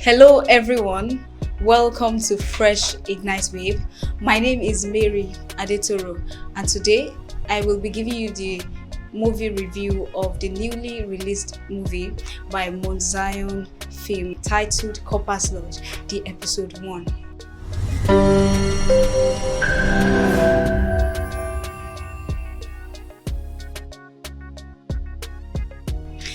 Hello everyone, welcome to Fresh Ignite Wave. My name is Mary Adetoro and today I will be giving you the movie review of the newly released movie by Mount Zion Film titled Corper'S, the episode 1.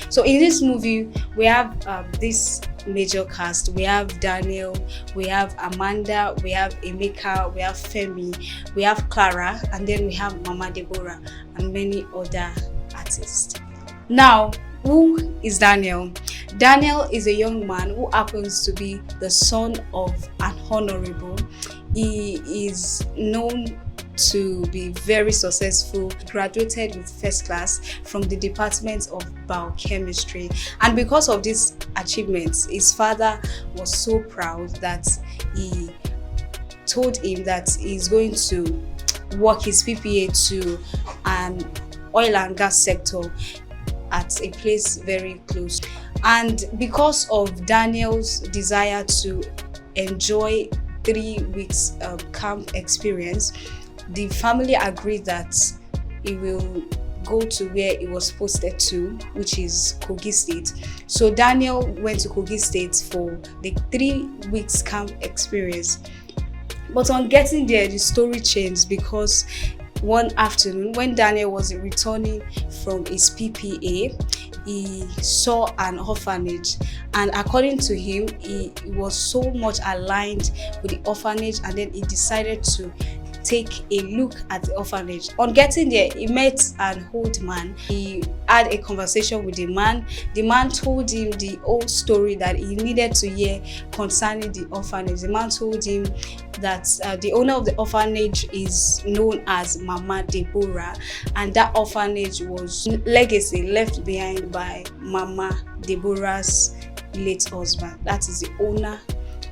So in this movie, we have this major cast. We have Daniel, we have Amanda, we have Emeka, we have Femi, we have Clara, and then we have Mama Deborah and many other artists. Now, who is Daniel? Daniel is a young man who happens to be the son of an honorable. He is known to be very successful, graduated with first class from the Department of Biochemistry, and because of these achievements, his father was so proud that he told him that he's going to work his PPA to an oil and gas sector at a place very close. And because of Daniel's desire to enjoy 3 weeks camp experience, the family agreed that he will go to where he was posted to, which is Kogi State. So Daniel went to Kogi State for the 3 weeks camp experience. But on getting there, the story changed because one afternoon, when Daniel was returning from his PPA, he saw an orphanage, and according to him, he was so much aligned with the orphanage, and then he decided to take a look at the orphanage. On getting there, he met an old man. He had a conversation with the man. The man told him the whole story that he needed to hear concerning the orphanage. The man told him that the owner of the orphanage is known as Mama Deborah, and that orphanage was legacy left behind by Mama Deborah's late husband. That is the owner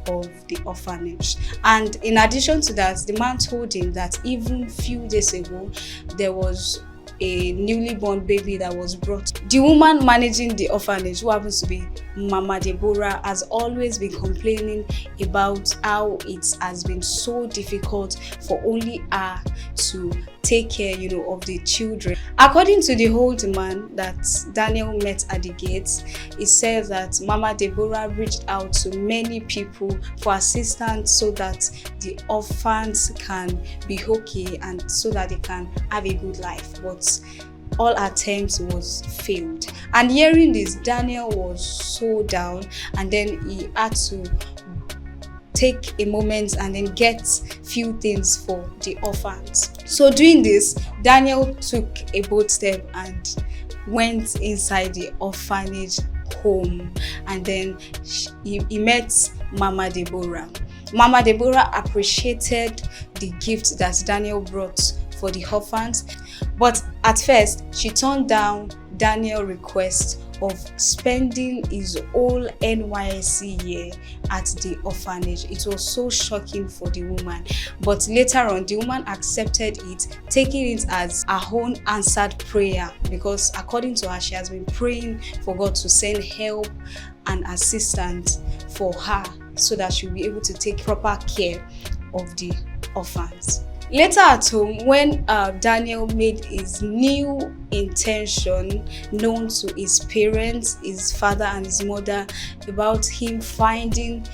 of the orphanage. And in addition to that, the man told him that even few days ago there was a newly born baby that was brought. The woman managing the orphanage, who happens to be Mama Deborah, has always been complaining about how it has been so difficult for only her to take care, of the children. According to the old man that Daniel met at the gates, he said that Mama Deborah reached out to many people for assistance so that the orphans can be okay and so that they can have a good life. But all attempts was failed. And hearing this, Daniel was so down, and then he had to take a moment and then get few things for the orphans. So doing this, Daniel took a bold step and went inside the orphanage home, and then he met Mama Deborah. Mama Deborah appreciated the gift that Daniel brought for the orphans, but at first she turned down Daniel's request of spending his whole NYSC year at the orphanage. It was so shocking for the woman, but later on the woman accepted it, taking it as her own answered prayer, because according to her, she has been praying for God to send help and assistance for her so that she'll be able to take proper care of the orphans. Later at home, when Daniel made his new intention known to his parents, his father and his mother, about him finding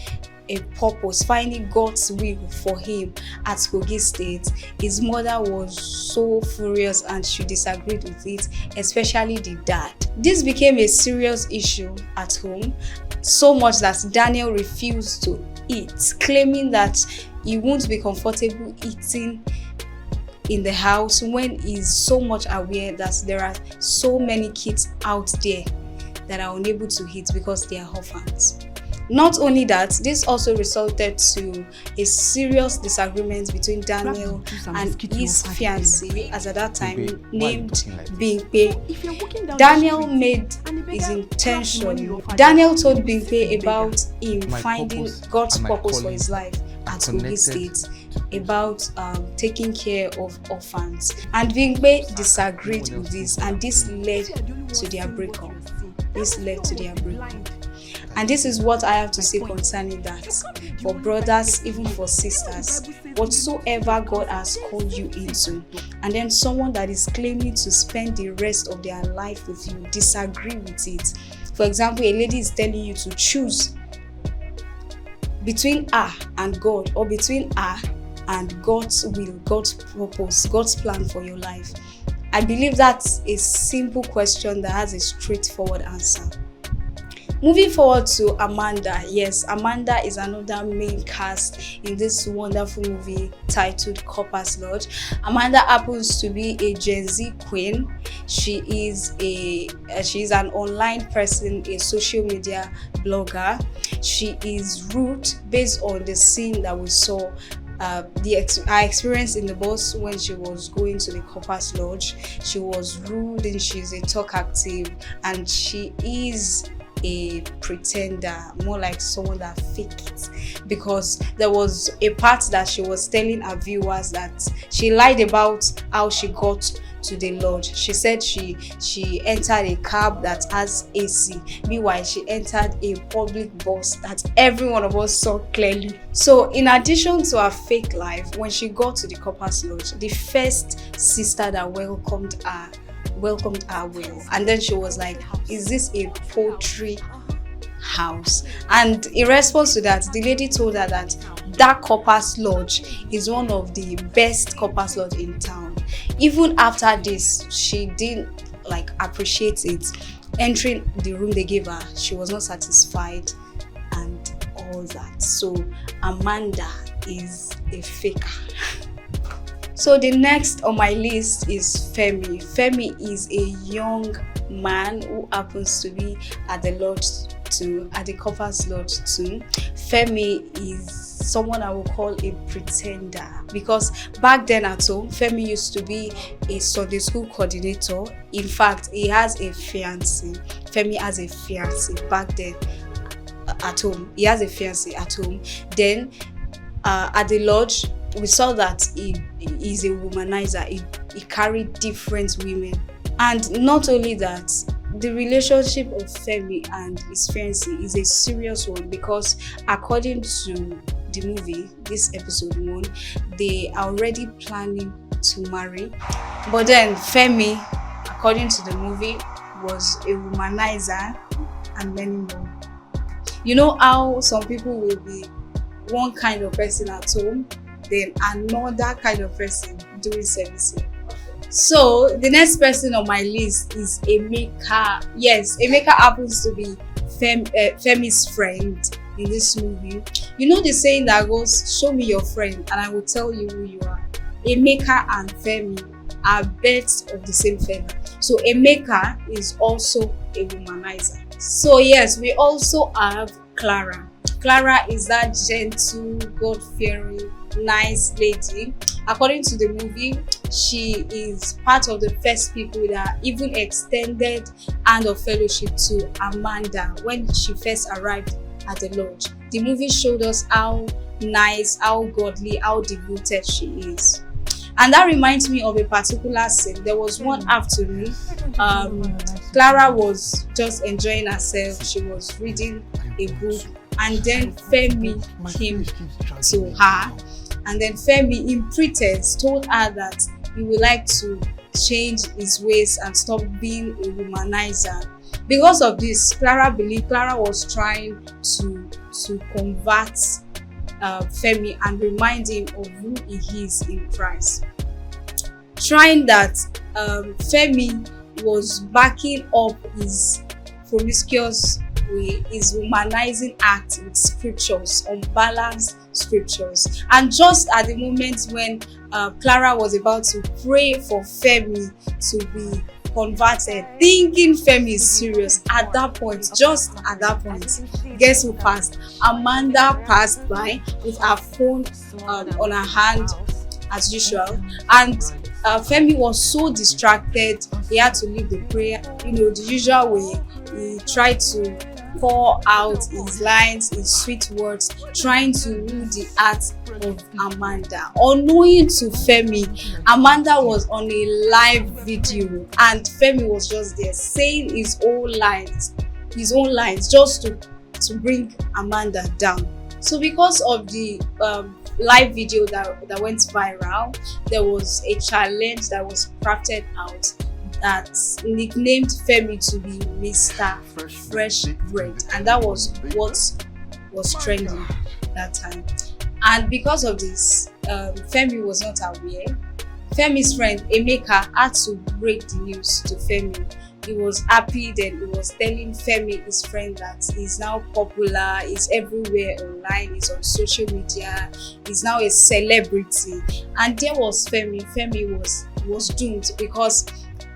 a purpose, finding God's will for him at Kogi State, his mother was so furious and she disagreed with it, especially the dad. This became a serious issue at home, so much that Daniel refused to eat, claiming that he won't be comfortable eating in the house when he's so much aware that there are so many kids out there that are unable to eat because they are orphans. Not only that, this also resulted to a serious disagreement between Daniel and his fiancée, as at that time named Bimpe. Daniel made his intention. Daniel told Bimpe about him finding God's purpose for his life at Kogi State, about taking care of orphans. And Bimpe disagreed with this, and this led to their breakup. And this is what I have to say concerning that. For brothers, even for sisters, whatsoever God has called you into, and then someone that is claiming to spend the rest of their life with you disagree with it. For example, a lady is telling you to choose between her and God, or between her and God's will, God's purpose, God's plan for your life. I believe that's a simple question that has a straightforward answer. Moving forward to Amanda. Yes, Amanda is another main cast in this wonderful movie titled Corper'S Lodge. Amanda happens to be a Gen Z queen. She is an online person, a social media blogger. She is rude based on the scene that we saw. Our experience in the bus when she was going to the Corper'S Lodge. She was rude and she's a talk active, and she is a pretender, more like someone that fake it, because there was a part that she was telling her viewers that she lied about how she got to the lodge. She said she entered a cab that has AC, meanwhile she entered a public bus that every one of us saw clearly. So in addition to her fake life, when she got to the Corper'S Lodge, the first sister that welcomed her well, and then she was like, is this a poultry house? And in response to that, the lady told her that Corper'S Lodge is one of the best Corper'S Lodge in town. Even after this, she didn't appreciate it. Entering the room they gave her, she was not satisfied and all that. So Amanda is a faker. So the next on my list is Femi. Femi is a young man who happens to be at the Corper'S Lodge too. Femi is someone I will call a pretender, because back then at home, Femi used to be a Sunday school coordinator. In fact, he has a fiancé. Femi has a fiancé back then at home. He has a fiancé at home. Then at the lodge, we saw that he is a womanizer. He carried different women. And not only that, the relationship of Femi and his fiancé is a serious one, because according to the movie, this episode 1, they are already planning to marry. But then Femi, according to the movie, was a womanizer and many more. You know how some people will be one kind of person at home, then another kind of person doing servicing. So the next person on my list is Emeka. Yes, Emeka happens to be Femi's friend in this movie. You know the saying that goes, show me your friend and I will tell you who you are. Emeka and Femi are birds of the same feather. So Emeka is also a womanizer. So yes, we also have Clara. Clara is that gentle, God-fearing, nice lady. According to the movie, she is part of the first people that even extended hand of fellowship to Amanda when she first arrived at the lodge. The movie showed us how nice, how godly, how devoted she is. And that reminds me of a particular scene. There was one afternoon, Clara was just enjoying herself. She was reading a book, and then Femi came to her, and then Femi, in pretense, told her that he would like to change his ways and stop being a womanizer. Because of this, Clara believed Clara was trying to convert Femi and remind him of who he is in Christ. Trying that, Femi was backing up his promiscuous way, his womanizing act with scriptures, unbalanced scriptures. And just at the moment when Clara was about to pray for Femi to be converted, thinking Femi is serious, at that point, just at that point, guess who passed? Amanda passed by with her phone on her hand as usual, and Femi was so distracted he had to leave the prayer. You know, the usual way. He tried to pour out his lines, his sweet words, trying to woo the heart of Amanda. Unknowing to Femi, Amanda was on a live video and Femi was just there saying his own lines just to to bring Amanda down. So because of the live video that went viral, there was a challenge that was crafted out that nicknamed Femi to be Mr. Fresh Bread, and that was what was trending that time. And because of this, Femi was not aware. Femi's friend Emeka had to break the news to Femi. He was happy, then he was telling Femi, his friend, that he's now popular, he's everywhere online, he's on social media, he's now a celebrity. And there was Femi. Femi was doomed because,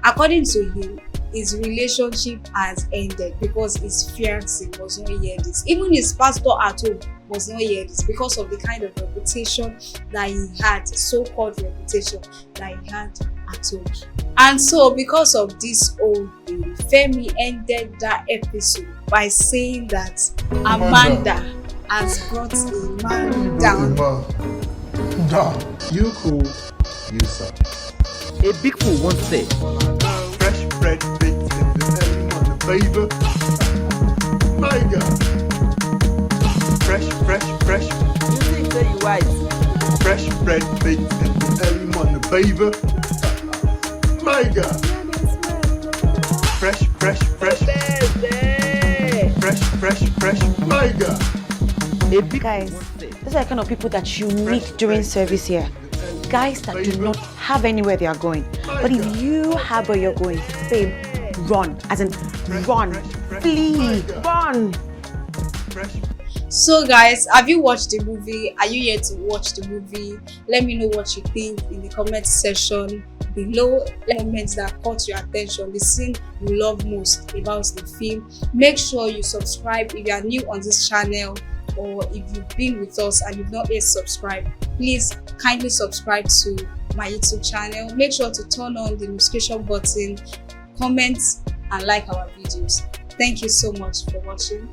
according to him, his relationship has ended because his fiancé was not hear this. Even his pastor at home was not hear this because of the kind of reputation that he had, so-called reputation that he had at home. And so because of this whole thing, Femi ended that episode by saying that Amanda has brought a man down. You cool, you suck. A big fool once said, Fresh bread baked in the flavor. My God. Fresh. you think that you white? Fresh bread baked in the flavor. My God. Fresh. Fresh. My God. A big Guys, fool once said, these are the kind of people that you meet during service here. Guys that do not have anywhere they are going. But if you have where you're going, babe, run. As in, run. Flee. Run. Fresh. So guys, have you watched the movie? Are you yet to watch the movie? Let me know what you think in the comment section below. Moments that caught your attention, the scene you love most about the film. Make sure you subscribe if you are new on this channel, or if you've been with us and you've not yet subscribed, please kindly subscribe to my YouTube channel. Make sure to turn on the notification button, comment and like our videos. Thank you so much for watching.